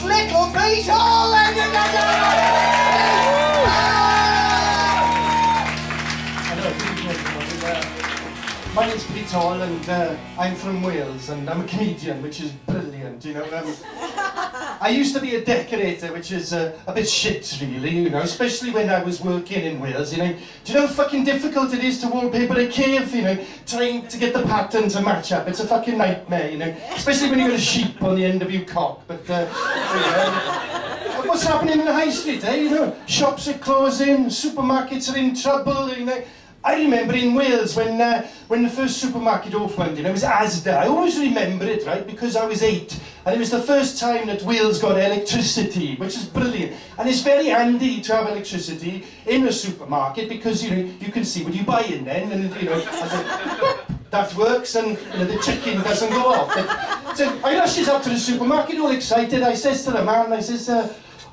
little Beetle! My name's Pete Hall and I'm from Wales and I'm a comedian, which is brilliant, you know. I used to be a decorator, which is a bit shit, really, you know, especially when I was working in Wales, you know. Do you know how fucking difficult it is to wallpaper a cave, you know, trying to get the pattern to match up? It's a fucking nightmare, you know, especially when you've got a sheep on the end of your cock, but, what's happening in the high street, eh, you know? Shops are closing, supermarkets are in trouble, you know. I remember in Wales when the first supermarket opened, you know, it was Asda. I always remember it, right, because I was 8. And it was the first time that Wales got electricity, which is brilliant. And it's very handy to have electricity in a supermarket because, you know, you can see what you're buying then, and, you know, that works, and, you know, the chicken doesn't go off. So I rushes up to the supermarket all excited. I says to the man, I says,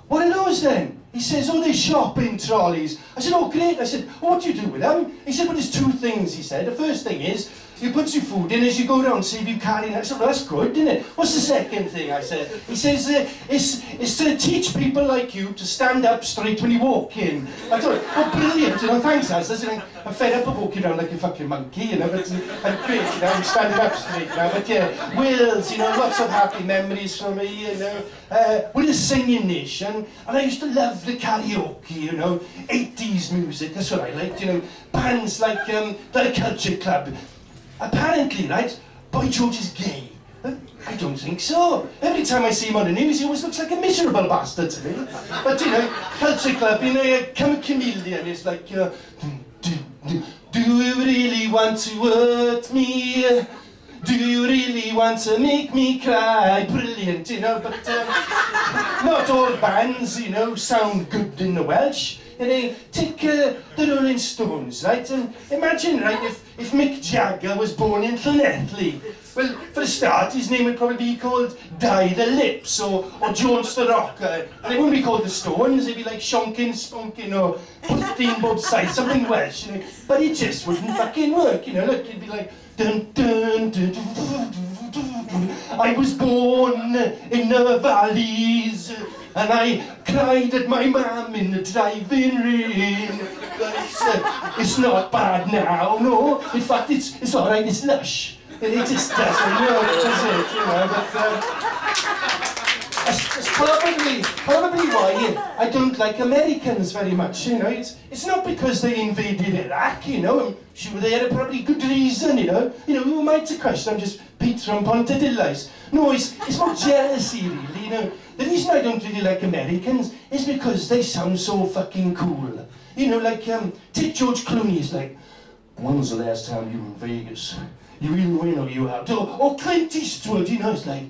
what are those then? He says, oh, they're shopping trolleys. I said, oh, great. I said, what do you do with them? He said, well, there's 2 things, he said. The first thing is, you put your food in as you go down, see if you carry it. I said, well, that's good, isn't it? What's the second thing, I said? He says, it's to teach people like you to stand up straight when you walk in. I thought, oh, brilliant, you know, thanks, Asda. You know, I'm fed up of walking around like a fucking monkey, you know, but I'm great, you know, I'm standing up straight now. But yeah, Wales, you know, lots of happy memories for me, you know. We're a singing nation, and I used to love the karaoke, you know, 80s music, that's what I liked, you know, bands like the Culture Club. Apparently, right, Boy George is gay. I don't think so. Every time I see him on the news, he always looks like a miserable bastard to me. But, you know, Culture Club, you know, come a chameleon, it's like, do you really want to hurt me? Do you really want to make me cry? Brilliant, you know, but not all bands, you know, sound good in the Welsh. You know, take the Rolling Stones, right? And imagine, right, if Mick Jagger was born in Llanelli. Well, for a start, his name would probably be called Die the Lips or Jones the Rocker. And it wouldn't be called the Stones, it'd be like Shonkin, Sponkin or Steamboat Side, something Welsh, you know. But it just wouldn't fucking work, you know. Look, it'd be like dun dun dun dun dun dun dun. I was born in the valleys and I cried at my mum in the driving rain. But it's not bad now, no. In fact, it's all right, it's lush. It just doesn't work, does it? You know, but that's probably why I don't like Americans very much, you know. It's not because they invaded Iraq, you know. I'm sure they had a probably good reason, you know. You know, who am I to question? I'm just Pete from Pontedillas. No, it's more jealousy, really, you know. The reason I don't really like Americans is because they sound so fucking cool. You know, like, take George Clooney, he's like, when was the last time you were in Vegas? You in win or you out? Or Clint Eastwood, you know, it's like,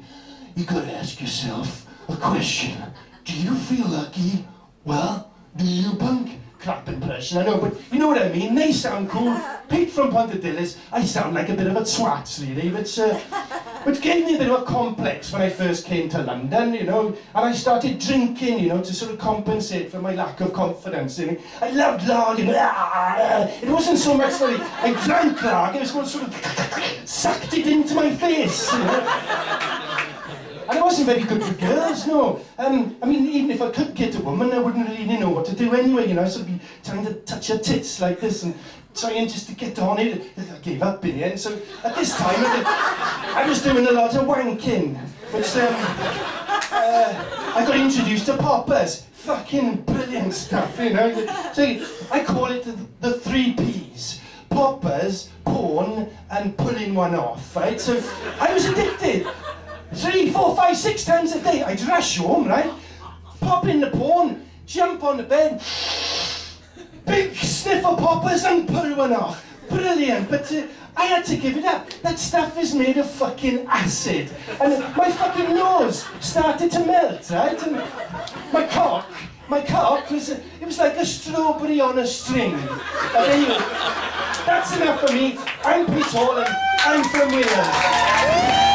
you gotta ask yourself a question. Do you feel lucky? Well, do you, punk? Crap impression, I know, but you know what I mean? They sound cool. Pete from Pontedillas, I sound like a bit of a twat, really, which gave me a bit of a complex when I first came to London, you know, and I started drinking, you know, to sort of compensate for my lack of confidence, you know. I loved lager, it wasn't so much that I drank lager, it was more sort of sucked it into my face, you know. And I wasn't very good with girls, no. I mean, even if I could get a woman, I wouldn't really know what to do anyway, you know. I'd sort of be trying to touch her tits like this and trying just to get on it. I gave up in the end, so at this time I was doing a lot of wanking, which I got introduced to poppers. Fucking brilliant stuff, you know. So I call it the 3 Ps. Poppers, porn, and pulling one off, right? So I was addicted. 3, 4, 5, 6 times a day. I'd rush home, right? Pop in the porn, jump on the bed, big sniff of poppers and pull one off. Brilliant, but I had to give it up. That stuff is made of fucking acid. And my fucking nose started to melt, right? And my cock was, it was like a strawberry on a string. But anyway, that's enough for me. I'm Pete Hall and I'm from Wales.